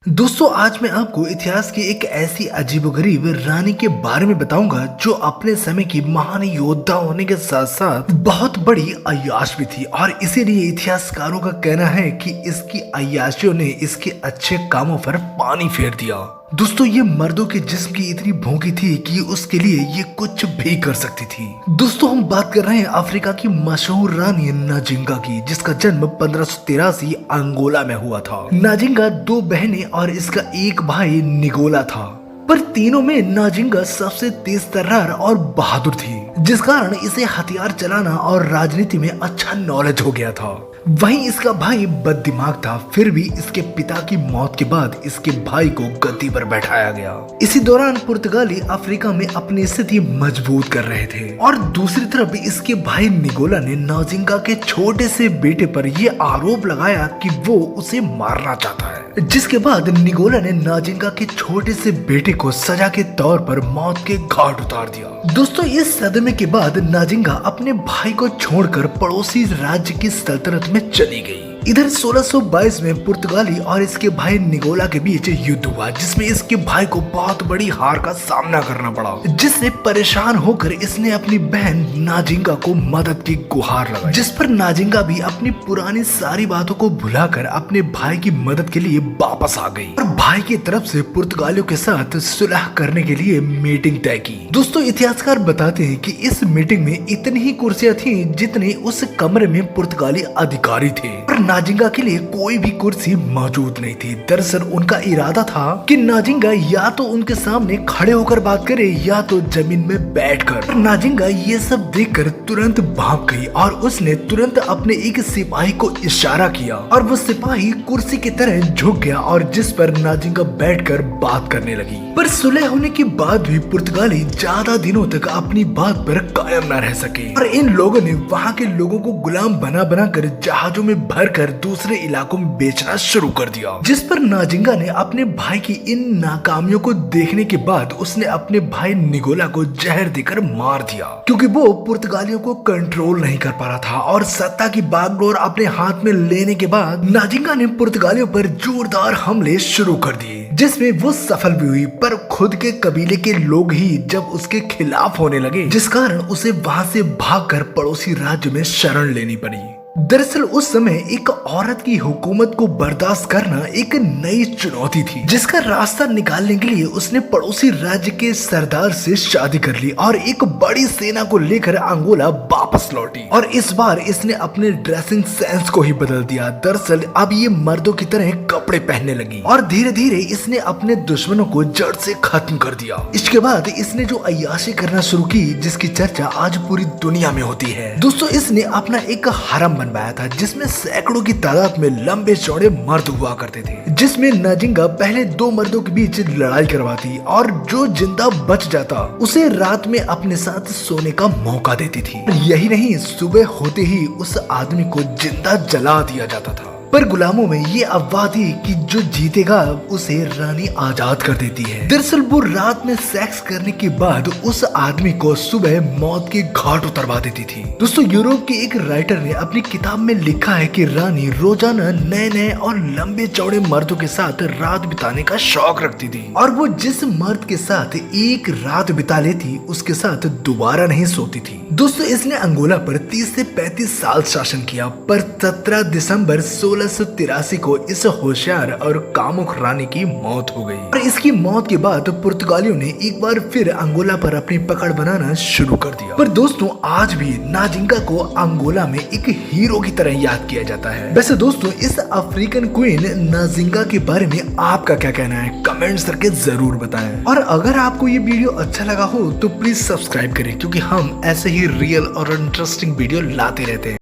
दोस्तों आज मैं आपको इतिहास की एक ऐसी अजीबोगरीब रानी के बारे में बताऊंगा जो अपने समय की महान योद्धा होने के साथ साथ बहुत बड़ी अय्याश भी थी और इसीलिए इतिहासकारों का कहना है कि इसकी अय्याशियों ने इसके अच्छे कामों पर पानी फेर दिया। दोस्तों ये मर्दों के जिस्म की इतनी भूखी थी कि उसके लिए ये कुछ भी कर सकती थी। दोस्तों हम बात कर रहे हैं अफ्रीका की मशहूर रानी नाजिंगा की, जिसका जन्म 1583 अंगोला में हुआ था। नाजिंगा दो बहनें और इसका एक भाई निगोला था, पर तीनों में नाजिंगा सबसे तेज तर्रार और बहादुर थी, जिस कारण इसे हथियार चलाना और राजनीति में अच्छा नॉलेज हो गया था। वहीं इसका भाई बददिमाग था, फिर भी इसके पिता की मौत के बाद इसके भाई को गद्दी पर बैठाया गया। इसी दौरान पुर्तगाली अफ्रीका में अपनी स्थिति मजबूत कर रहे थे और दूसरी तरफ इसके भाई निगोला ने नाजिंगा के छोटे से बेटे पर यह आरोप लगाया कि वो उसे मारना चाहता है, जिसके बाद निगोला ने नाजिंगा के छोटे से बेटे को सजा के तौर पर मौत के घाट उतार दिया। दोस्तों इस सदमे के बाद नाजिंगा अपने भाई को छोड़कर पड़ोसी राज्य की सल्तनत में चली गई। इधर 1622 में पुर्तगाली और इसके भाई निगोला के बीच युद्ध हुआ, जिसमें इसके भाई को बहुत बड़ी हार का सामना करना पड़ा, जिससे परेशान होकर इसने अपनी बहन नाजिंगा को मदद की गुहार लगाई, जिस पर नाजिंगा भी अपनी पुरानी सारी बातों को भुलाकर अपने भाई की मदद के लिए वापस आ गई और भाई की तरफ से पुर्तगालियों के साथ सुलह करने के लिए मीटिंग तय की। दोस्तों इतिहासकार बताते हैं कि इस मीटिंग में इतनी ही कुर्सियां थी जितनी उस कमरे में पुर्तगाली अधिकारी थे, पर नाजिंगा के लिए कोई भी कुर्सी मौजूद नहीं थी। दरअसल उनका इरादा था कि नाजिंगा या तो उनके सामने खड़े होकर बात करे या तो जमीन में बैठकर। नाजिंगा ये सब देखकर तुरंत भाग गई और उसने तुरंत अपने एक सिपाही को इशारा किया और वो सिपाही कुर्सी की तरह झुक गया और जिस पर नाजिंगा बैठकर बात करने लगी। पर सुलह होने के बाद भी पुर्तगाली ज्यादा दिनों तक अपनी बात पर कायम न रह सके और इन लोगों ने वहाँ के लोगों को गुलाम बना बना कर जहाजों में भरकर दूसरे इलाकों में बेचना शुरू कर दिया, जिस पर नाजिंगा ने अपने भाई की इन नाकामियों को देखने के बाद उसने अपने भाई निगोला को जहर देकर मार दिया, क्योंकि वो पुर्तगालियों को कंट्रोल नहीं कर पा रहा था और सत्ता की बागडोर अपने हाथ में लेने के बाद नाजिंगा ने पुर्तगालियों पर जोरदार हमले शुरू कर दिए, जिसमें वो सफल भी हुई, पर खुद के कबीले के लोग ही जब उसके खिलाफ होने लगे, जिस कारण उसे वहां से भागकर पड़ोसी राज्य में शरण लेनी पड़ी। दरअसल उस समय एक औरत की हुकूमत को बर्दाश्त करना एक नई चुनौती थी, जिसका रास्ता निकालने के लिए उसने पड़ोसी राज्य के सरदार से शादी कर ली और एक बड़ी सेना को लेकर अंगोला वापस लौटी और इस बार इसने अपने ड्रेसिंग सेंस को ही बदल दिया। दरअसल अब ये मर्दों की तरह कपड़े पहनने लगी और धीरे धीरे इसने अपने दुश्मनों को जड़ से खत्म कर दिया। इसके बाद इसने जो अय्याशी करना शुरू की, जिसकी चर्चा आज पूरी दुनिया में होती है। दोस्तों इसने अपना एक हरम बनवाया था, जिसमें सैकड़ों की तादाद में लंबे चौड़े मर्द हुआ करते थे, जिसमें नाजिंगा पहले दो मर्दों के बीच लड़ाई करवाती और जो जिंदा बच जाता उसे रात में अपने साथ सोने का मौका देती थी। यही नहीं, सुबह होते ही उस आदमी को जिंदा जला दिया जाता था। पर गुलामों में ये अफवाह थी कि जो जीतेगा उसे रानी आजाद कर देती है। दरअसल वो रात में सेक्स करने के बाद उस आदमी को सुबह मौत के घाट उतरवा देती थी। दोस्तों यूरोप के एक राइटर ने अपनी किताब में लिखा है कि रानी रोजाना नए नए और लंबे चौड़े मर्दों के साथ रात बिताने का शौक रखती थी और वो जिस मर्द के साथ एक रात बिता लेती उसके साथ दोबारा नहीं सोती थी। दोस्तों इसने अंगोला पर 30 से 35 साल शासन किया, पर 17 दिसंबर 1683 को इस होशियार और कामुक रानी की मौत हो गई और इसकी मौत के बाद पुर्तगालियों ने एक बार फिर अंगोला पर अपनी पकड़ बनाना शुरू कर दिया। पर दोस्तों आज भी नाजिंगा को अंगोला में एक हीरो की तरह याद किया जाता है। वैसे दोस्तों इस अफ्रीकन क्वीन नाजिंगा के बारे में आपका क्या कहना है, कमेंट्स करके जरूर बताएं। और अगर आपको ये वीडियो अच्छा लगा हो तो प्लीज सब्सक्राइब करें, क्योंकि हम ऐसे ही रियल और इंटरेस्टिंग वीडियो लाते रहते हैं।